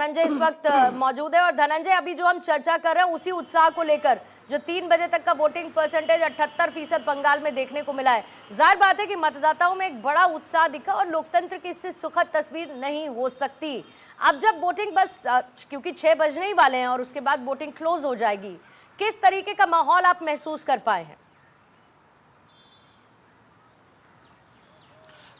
धनंजय इस वक्त मौजूद है। और धनंजय, अभी जो हम चर्चा कर रहे हैं उसी उत्साह को लेकर, जो 3 बजे तक का वोटिंग परसेंटेज 78% बंगाल में देखने को मिला है, जाहिर बात है कि मतदाताओं में एक बड़ा उत्साह दिखा और लोकतंत्र की इससे सुखद तस्वीर नहीं हो सकती। अब जब वोटिंग बस क्योंकि 6 बजने ही वाले हैं और उसके बाद वोटिंग क्लोज हो जाएगी, किस तरीके का माहौल आप महसूस कर पाए हैं?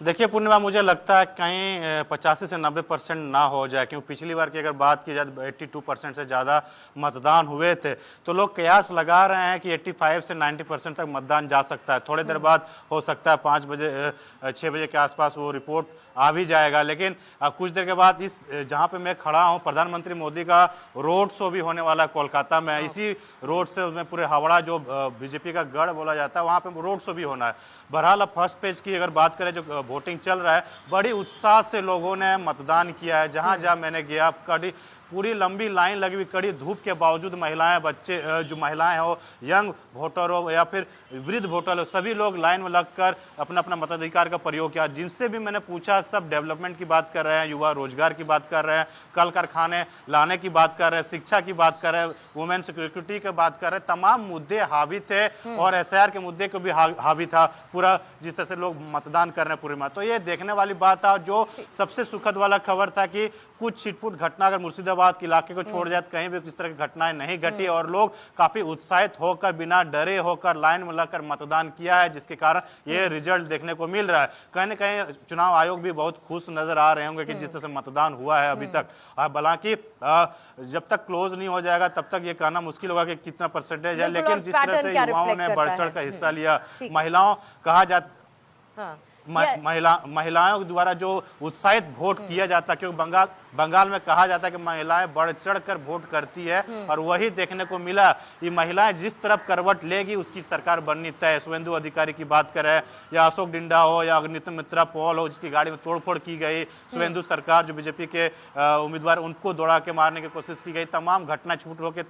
देखिए पूर्णिमा, मुझे लगता है कहीं 85 से 90% ना हो जाए, क्योंकि पिछली बार की अगर बात की जाए तो 82% से ज़्यादा मतदान हुए थे। तो लोग कयास लगा रहे हैं कि 85 से 90% तक मतदान जा सकता है। थोड़ी देर बाद हो सकता है 5 बजे 6 बजे के आसपास वो रिपोर्ट आ भी जाएगा। लेकिन कुछ देर के बाद इस जहाँ पे मैं खड़ा हूँ, प्रधानमंत्री मोदी का रोड शो भी होने वाला है कोलकाता में। इसी रोड से उसमें पूरे हावड़ा जो बीजेपी का गढ़ बोला जाता है, वहाँ पे रोड शो भी होना है। बहरहाल अब फर्स्ट पेज की अगर बात करें, जो वोटिंग चल रहा है, बड़ी उत्साह से लोगों ने मतदान किया है। जहाँ जहाँ मैंने गया, कड़ी पूरी लंबी लाइन लगी हुई, कड़ी धूप के बावजूद महिलाएं, बच्चे, जो महिलाएं हो, यंग वोटर हो या फिर वृद्ध वोटर हो, सभी लोग लाइन में लगकर अपना अपना मताधिकार का प्रयोग किया। जिनसे भी मैंने पूछा, सब डेवलपमेंट की बात कर रहे हैं, युवा रोजगार की बात कर रहे हैं, कल कारखाने लाने की बात कर रहे हैं, शिक्षा की बात कर रहे हैं, वुमेन सिक्योरिटी की बात कर रहे हैं। तमाम मुद्दे हावी थे और एसआईआर के मुद्दे को भी हावी था पूरा, जिस तरह से लोग मतदान कर रहे हैं पूरे में। तो ये देखने वाली बात था। जो सबसे सुखद वाला खबर था कि कुछ छिटपुट घटना अगर मुर्शिदाबाद के इलाके को छोड़ जाए तो कहीं भी किस तरह की घटनाएं नहीं घटी और लोग काफी उत्साहित होकर, बिना डरे होकर लाइन में लगकर मतदान किया है, जिसके कारण ये रिजल्ट देखने को मिल रहा है। कहीं न कहीं चुनाव आयोग भी बहुत खुश नजर आ रहे होंगे कि जिस तरह से मतदान हुआ है अभी तक। हालांकि जब तक क्लोज नहीं हो जाएगा तब तक ये कहना मुश्किल होगा कि कितना परसेंटेज है। लेकिन जिस तरह से युवाओं ने बढ़ चढ़ कर हिस्सा लिया, महिलाओं कहा जाता महिलाओं द्वारा जो उत्साहित वोट किया जाता है, क्योंकि बंगाल में कहा जाता है कि महिलाएं बढ़ चढ़ कर वोट करती है, और वही देखने को मिला। ये महिलाएं जिस तरफ करवट लेगी उसकी सरकार बननी तय है। शुभेंदु अधिकारी की बात करें या अशोक डिंडा हो या अग्निमित्र मित्रा पॉल हो, जिसकी गाड़ी में तोड़फोड़ की गई, शुभेंदु सरकार जो बीजेपी के उम्मीदवार, उनको दौड़ा के मारने की कोशिश की गई, तमाम घटना छूट हो के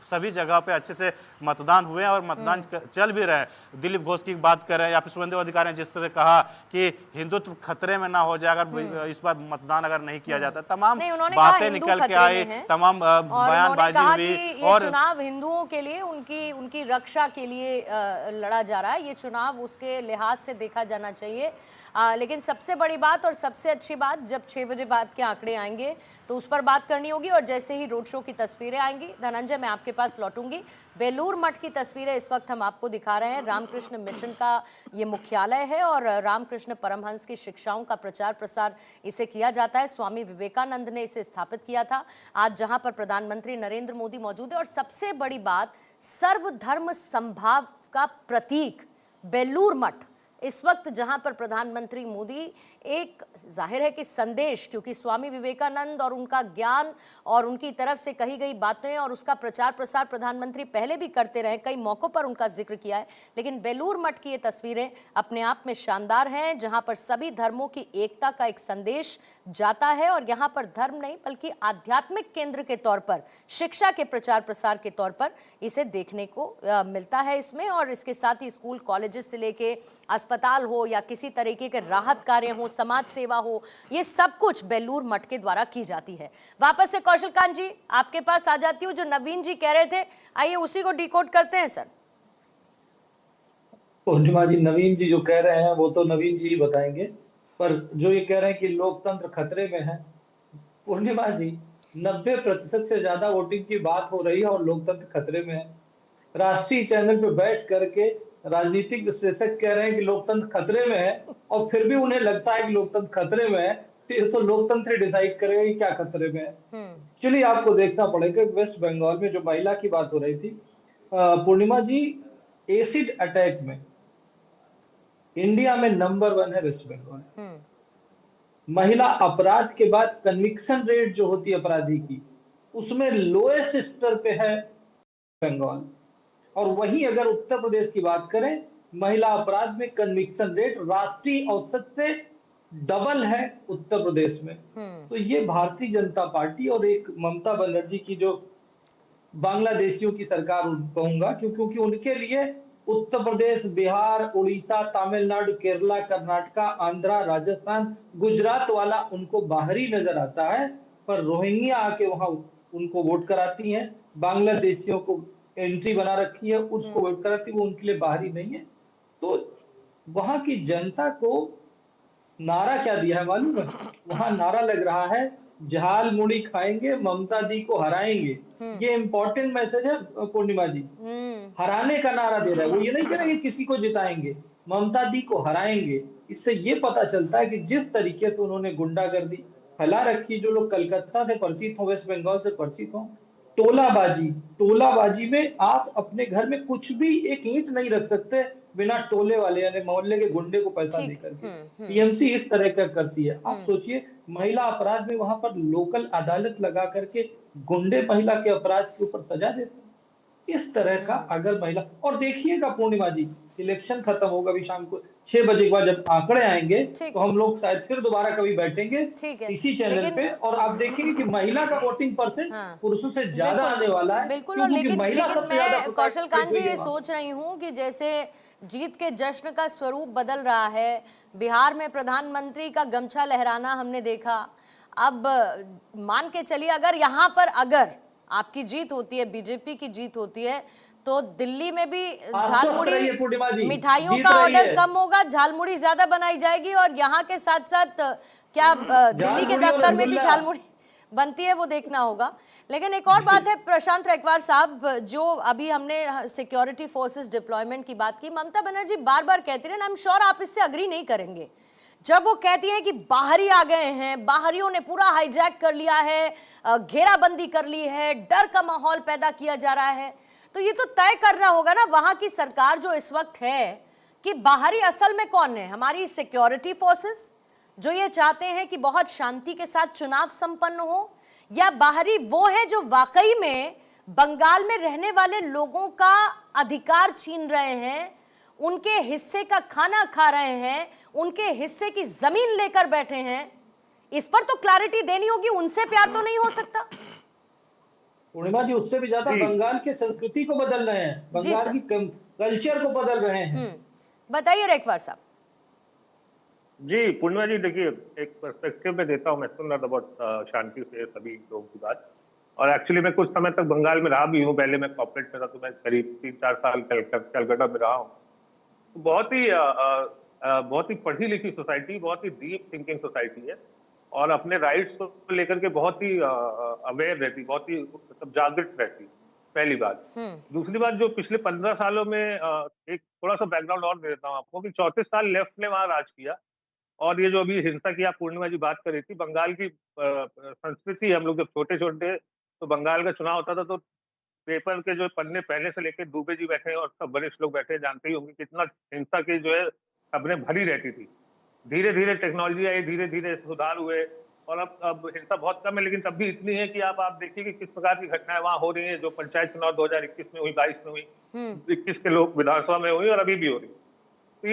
सभी जगह पे अच्छे से मतदान हुए और मतदान चल भी रहे। दिलीप घोष की बात करें या फिर शुभेंदु अधिकारी ने जिस तरह कहा कि हिंदुत्व खतरे में ना हो जाए अगर इस बार मतदान अगर नहीं किया जाता, तमाम बातें निकल के आई, तमाम बयानबाजी हुई। और चुनाव हिंदुओं के लिए, उनकी रक्षा के लिए लड़ा जा रहा है। ये चुनाव उसके लिहाज से देखा जाना चाहिए। लेकिन सबसे बड़ी बात और सबसे अच्छी बात, जब 6 बजे बाद के आंकड़े आएंगे तो उस पर बात करनी होगी। और जैसे ही रोड शो की तस्वीरें आएंगी, धनंजय मैं आपके पास लौटूंगी। बेलूर मठ की तस्वीरें इस वक्त हम आपको दिखा रहे हैं। रामकृष्ण मिशन का ये मुख्यालय है और रामकृष्ण परमहंस की शिक्षाओं का प्रचार प्रसार इसे किया जाता है। स्वामी विवेकानंद ने इसे स्थापित किया था। आज जहां पर प्रधानमंत्री नरेंद्र मोदी मौजूद है और सबसे बड़ी बात, सर्वधर्म समभाव का प्रतीक बेलूर मठ इस वक्त जहां पर प्रधानमंत्री मोदी एक जाहिर है कि संदेश, क्योंकि स्वामी विवेकानंद और उनका ज्ञान और उनकी तरफ से कही गई बातें और उसका प्रचार प्रसार प्रधानमंत्री पहले भी करते रहे, कई मौकों पर उनका जिक्र किया है। लेकिन बेलूर मठ की ये तस्वीरें अपने आप में शानदार हैं, जहां पर सभी धर्मों की एकता का एक संदेश जाता है और यहाँ पर धर्म नहीं बल्कि आध्यात्मिक केंद्र के तौर पर, शिक्षा के प्रचार प्रसार के तौर पर इसे देखने को मिलता है इसमें। और इसके साथ ही स्कूल कॉलेजेस से लेके अस्पताल हो या किसी तरीके के राहत कार्य हो, समाज सेवा हो, ये सब कुछ बेलूर मठ के द्वारा की जाती है। वापस से कौशल कांत जी आपके पास आ जाती हूँ। जो नवीन जी कह रहे थे, आइए उसी को डिकोड करते हैं सर। पूर्णिमा जी, नवीन जी जो कह रहे हैं वो तो नवीन जी ही बताएंगे, पर जो ये कह रहे हैं कि लोकतंत्र खतरे में है, पूर्णिमा जी 90% से ज्यादा वोटिंग की बात हो रही है और लोकतंत्र खतरे में है। राष्ट्रीय चैनल पे बैठ करके राजनीतिक विश्लेषक कह रहे हैं कि लोकतंत्र खतरे में है और फिर भी उन्हें लगता है कि लोकतंत्र खतरे में है, फिर तो लोकतंत्र डिसाइड करेगा कि क्या खतरे में है। चलिए, आपको देखना पड़ेगा। वेस्ट बंगाल में जो महिला की बात हो रही थी, पूर्णिमा जी, एसिड अटैक में इंडिया में नंबर 1 है वेस्ट बंगाल। महिला अपराध के बाद कन्विक्शन रेट जो होती है अपराधी की, उसमें लोएस्ट स्तर पे है बंगाल। और वहीं अगर उत्तर प्रदेश की बात करें, महिला अपराध में कन्विक्शन रेट राष्ट्रीय औसत से डबल है उत्तर प्रदेश में। तो ये भारतीय जनता पार्टी और एक ममता बनर्जी की जो बांग्लादेशियों की सरकार कहूंगा, क्योंकि उनके लिए उत्तर प्रदेश, बिहार, उड़ीसा, तमिलनाडु, केरला, कर्नाटका, आंध्रा, राजस्थान, गुजरात वाला उनको बाहरी नजर आता है पर रोहिंग्या आके वहां उनको वोट कराती हैं, बांग्लादेशियों को एंट्री बना रखी है, उसको वोट कराती है, वो उनके लिए बाहरी नहीं है। तो वहां की जनता को नारा क्या दिया है मालूम है? वहां नारा लग रहा है, झाल मुड़ी खाएंगे, ममता दी को हराएंगे। ये इंपॉर्टेंट मैसेज है पूर्णिमा जी। हराने का नारा दे रहा है, वो ये नहीं कह रहे कि किसी को जिताएंगे, ममता दी को हराएंगे। इससे ये पता चलता है कि जिस तरीके से उन्होंने गुंडागर्दी फैला रखी, जो लोग कलकत्ता से परिचित हो, वेस्ट बंगाल से परिचित हो, टोलाबाजी में आप अपने घर में कुछ भी एक ईंट नहीं रख सकते बिना टोले वाले यानी मोहल्ले के गुंडे को पैसा देकर के। टीएमसी इस तरह का करती है। आप सोचिए, महिला अपराध में वहां पर लोकल अदालत लगा करके गुंडे महिला के अपराध के ऊपर सजा देते हैं। इस तरह का अगर महिला, और देखिएगा पूर्णिमा जी, इलेक्शन खत्म होगा अभी शाम को 6 बजे के बाद, जब आंकड़े आएंगे तो हम लोग शायद फिर दोबारा कभी बैठेंगे इसी चैनल पे, और आप देखेंगे कि महिला का वोटिंग परसेंट पुरुषों से ज्यादा आने वाला है। बिल्कुल। और लेकिन मैं कौशल कांत जी ये सोच रही हूँ कि जैसे जीत के जश्न का स्वरूप बदल रहा है, बिहार में प्रधानमंत्री का गमछा लहराना हमने देखा। अब मान के चलिए अगर यहाँ पर अगर आपकी जीत होती है, बीजेपी की जीत होती है, तो दिल्ली में भी झालमुड़ी मिठाइयों का ऑर्डर कम होगा, झालमुड़ी ज्यादा बनाई जाएगी, और यहाँ के साथ साथ क्या दिल्ली के दफ्तर में भी झालमुड़ी बनती है वो देखना होगा। लेकिन एक और बात है प्रशांत रैकवार साहब, जो अभी हमने सिक्योरिटी फोर्सेस डिप्लॉयमेंट की बात की, ममता बनर्जी बार बार कहती है, आई एम श्योर आप इससे अग्री नहीं करेंगे, जब वो कहती है कि बाहरी आ गए हैं, बाहरियों ने पूरा हाईजैक कर लिया है, घेराबंदी कर ली है, डर का माहौल पैदा किया जा रहा है, तो ये तो तय करना होगा ना वहां की सरकार जो इस वक्त है कि बाहरी असल में कौन है, हमारी सिक्योरिटी फोर्सेस जो ये चाहते हैं कि बहुत शांति के साथ चुनाव संपन्न हो, या बाहरी वो है जो वाकई में बंगाल में रहने वाले लोगों का अधिकार छीन रहे हैं, उनके हिस्से का खाना खा रहे हैं, उनके हिस्से की जमीन लेकर बैठे हैं। इस पर तो क्लैरिटी देनी होगी, उनसे प्यार तो नहीं हो सकता। पूर्णिमा जी, उससे भी ज्यादा बंगाल की संस्कृति को बदल रहे हैं, बंगाल की कल्चर को बदल रहे हैं। बताइए रैकवार साहब। जी पूर्णिमा जी, देखिए एक पर्सपेक्टिव में देता हूँ, मैं सुन रहा था बहुत शांति से सभी लोगों की बात, और एक्चुअली मैं कुछ समय तक बंगाल में रहा भी हूँ। पहले मैं कॉर्पोरेट में था, तो मैं करीब 3-4 साल कलकत्ता में रहा हूँ। बहुत ही पढ़ी लिखी सोसाइटी, बहुत ही डीप थिंकिंग सोसाइटी है, और अपने राइट्स को लेकर के बहुत ही अवेयर रहती, बहुत ही जागृत रहती, पहली बात। दूसरी बात, जो पिछले 15 सालों में एक थोड़ा सा बैकग्राउंड और दे देता हूँ आपको, कि 34 साल लेफ्ट ने वहां राज किया, और ये जो अभी हिंसा की आप पूर्णिमा जी बात कर रही थी, बंगाल की संस्कृति, हम लोग जब छोटे छोटे तो बंगाल का चुनाव होता था तो पेपर के जो पन्ने पहले से लेकर दुबे जी बैठे और सब वरिष्ठ लोग बैठे, जानते ही होंगे कितना हिंसा की जो है खबरें भरी रहती थी। धीरे धीरे टेक्नोलॉजी आई, धीरे धीरे सुधार हुए, और अब हिंसा बहुत कम है, लेकिन तब भी इतनी है कि आप देखिए कि किस प्रकार की घटनाएं वहां हो रही है, जो पंचायत चुनाव 2021 में हुई, 22 में हुई, 21 के लोग विधानसभा में हुई, और अभी भी हो रही। तो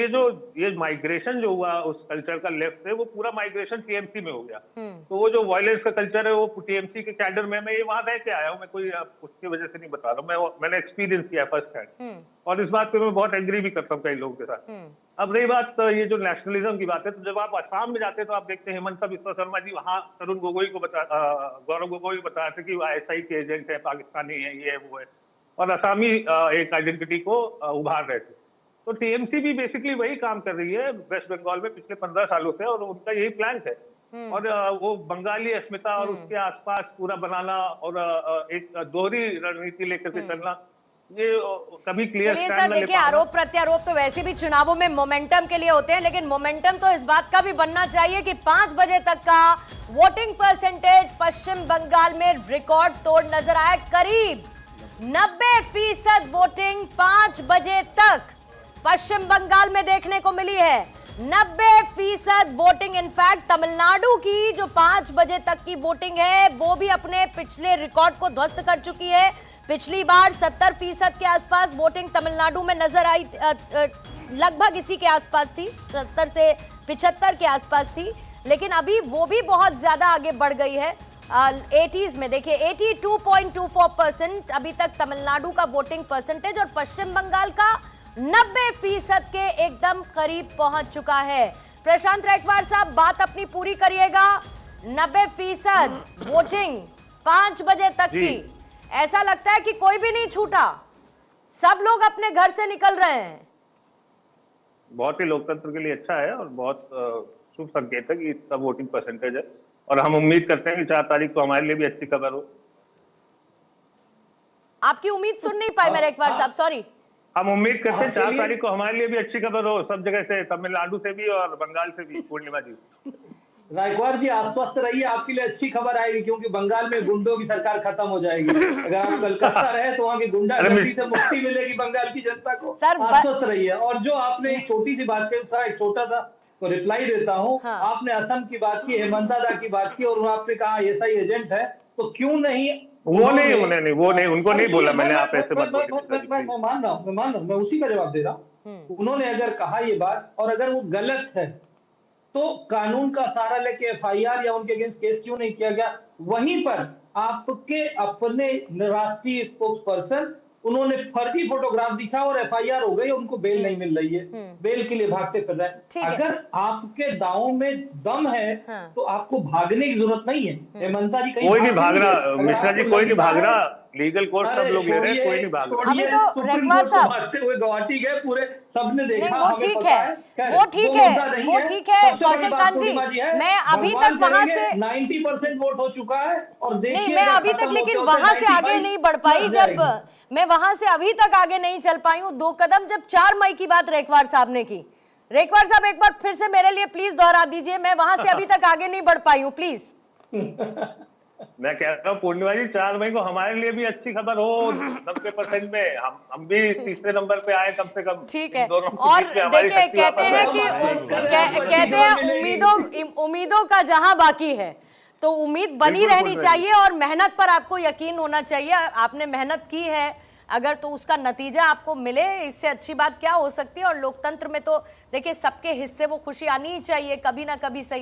ये माइग्रेशन जो हुआ उस कल्चर का लेफ्ट से, वो पूरा माइग्रेशन टीएमसी में हो गया। तो वो जो वायलेंस का कल्चर है वो टीएमसी के कैडर में, मैं ये वहां रह के आया हूँ, मैं कोई उसकी वजह से नहीं बता रहा हूँ, मैंने एक्सपीरियंस किया फर्स्ट हैंड, और इस बात पे मैं बहुत एग्री भी करता हूँ कई लोगों के साथ। अब रही बात ये जो नेशनलिज्म की बात है, तो जब आप असम में जाते हैं तो आप देखते हैं हिमंता बिस्वा शर्मा जी वहाँ गौरव गोगोई को बताते कि ISI के एजेंट है, पाकिस्तानी है, ये है वो है, और असमी एक आइडेंटिटी को उभार रहे थे। तो टीएमसी भी बेसिकली वही काम कर रही है वेस्ट बंगाल में पिछले 15 सालों से, और उनका यही प्लान है, और वो बंगाली अस्मिता और उसके आसपास पूरा बनाना, और एक दोहरी रणनीति लेकर के चलना, ये कभी क्लियर सर देखिए, आरोप प्रत्यारोप तो वैसे भी चुनावों में मोमेंटम के लिए होते हैं, लेकिन मोमेंटम तो इस बात का भी बनना चाहिए कि 5 बजे तक का वोटिंग परसेंटेज पश्चिम बंगाल में रिकॉर्ड तोड़ नजर आया। करीब 90% वोटिंग 5 बजे तक पश्चिम बंगाल में देखने को मिली है। 90% वोटिंग। इनफैक्ट तमिलनाडु की जो 5 बजे तक की वोटिंग है वो भी अपने पिछले रिकॉर्ड को ध्वस्त कर चुकी है। पिछली बार 70% के आसपास वोटिंग तमिलनाडु में नजर आई, लगभग इसी के आसपास थी, 70 से 75 के आसपास थी, लेकिन अभी वो भी बहुत ज्यादा आगे बढ़ गई है। 80s में देखिए 82.24% अभी तक तमिलनाडु का वोटिंग परसेंटेज, और पश्चिम बंगाल का 90% के एकदम करीब पहुंच चुका है। प्रशांत रैकवार साहब बात अपनी पूरी करिएगा। 90% वोटिंग 5 बजे तक जी। की, ऐसा लगता है कि कोई भी नहीं छूटा, सब लोग अपने घर से निकल रहे हैं। बहुत ही लोकतंत्र के लिए अच्छा है और बहुत शुभ संकेत है कि इतना वोटिंग परसेंटेज है, और हम उम्मीद करते हैं कि 4 तारीख को हमारे लिए भी अच्छी खबर हो। आपकी उम्मीद सुन नहीं पाए मैं रेखवार साहब, सॉरी। हम उम्मीद करते हैं आपके 4 लिए- तारीख को हमारे लिए भी अच्छी खबर हो, सब जगह से, तमिलनाडु से भी और बंगाल से भी। पूर्णिमा जी, रायकवार जी आश्वस्त रहिए, आपके लिए अच्छी खबर आएगी, क्योंकि बंगाल में गुंडों की सरकार खत्म हो जाएगी। अगर आप कलकत्ता रहे तो वहाँ की गुंडागर्दी से मुक्ति मिलेगी बंगाल की जनता को। सर, आश्वस्त रहिए। और जो आपने एक छोटी सी बात की, उसका एक छोटा सा रिप्लाई देता हूँ। हाँ। आपने असम की बात की, हेमंत दादा की बात की, और आपने कहा एसआई एजेंट है, तो क्यों नहीं वो नहीं, उनको नहीं बोला मैंने, आप ऐसे मत मैं बोलिए। मान रहा हूँ, मैं उसी का जवाब दे रहा हूँ। उन्होंने अगर कहा ये बात और अगर वो गलत है, तो कानून का सहारा लेके एफआईआर या उनके अगेंस्ट केस क्यों नहीं किया गया? वहीं पर आपके अपने राष्ट्रीय स्पोक्स पर्सन, उन्होंने फर्जी फोटोग्राफ दिखा और एफआईआर हो गई, उनको बेल नहीं मिल रही है, बेल के लिए भागते फिर रहे ठीक हैं। है। अगर आपके दांव में दम है, हाँ। तो आपको भागने की जरूरत नहीं है। हेमंता जी कहीं कोई नहीं भाग नहीं रहा गए। अगर मिश्रा जी, आपको कोई नहीं लगता भाग है- रहा, लीगल कोर्स सब अरे लोग ले रहे हैं, कोई नहीं भाग रहा। अभी तो सुप्रीम रेखवार कोर्ट से साहब- भागते हुए गुवाहाटी गए, पूरे सबने देखा, नहीं, वो हमें ठीक पता है, खैर, वो ठीक मुद्दा है, नहीं वो ठीक है। सबसे बड़ी कौशल बात कांत जी, पूर्णिमा जी है, मैं अभी भगवान तक वहां करेंगे, से 90% वोट हो चुका है, और नहीं, देखिए मैं अभी तक लेकिन वहां से आगे नहीं बढ़ पाई। जब मैं वहां से अभी तक आगे नहीं चल पाई हूँ 2 कदम, जब 4 मई की बात रेखवार साहब ने की। रेखवार साहब एक बार फिर से मेरे लिए प्लीज दोहरा दीजिए, मैं वहां से अभी तक आगे नहीं बढ़ पाई हूँ, प्लीज। मैं कह रहा हूँ पूर्णिमा जी, 4 मई को हमारे लिए भी अच्छी खबर हो 90% में, हम भी तीसरे नंबर पे आए कम से कम। ठीक है। इन दोनों के और बीच में हमारी देखिए, शक्ति कहते वापस हैं आए। कि कहते हैं उम्मीदों का जहां बाकी है, तो उम्मीद बनी बिल्कुल रहनी बोल रहे चाहिए और मेहनत पर आपको यकीन होना चाहिए। आपने मेहनत की है, अगर तो उसका नतीजा आपको मिले, इससे अच्छी बात क्या हो सकती है। और लोकतंत्र में तो देखिए सबके हिस्से वो खुशी आनी ही चाहिए, कभी ना कभी सही।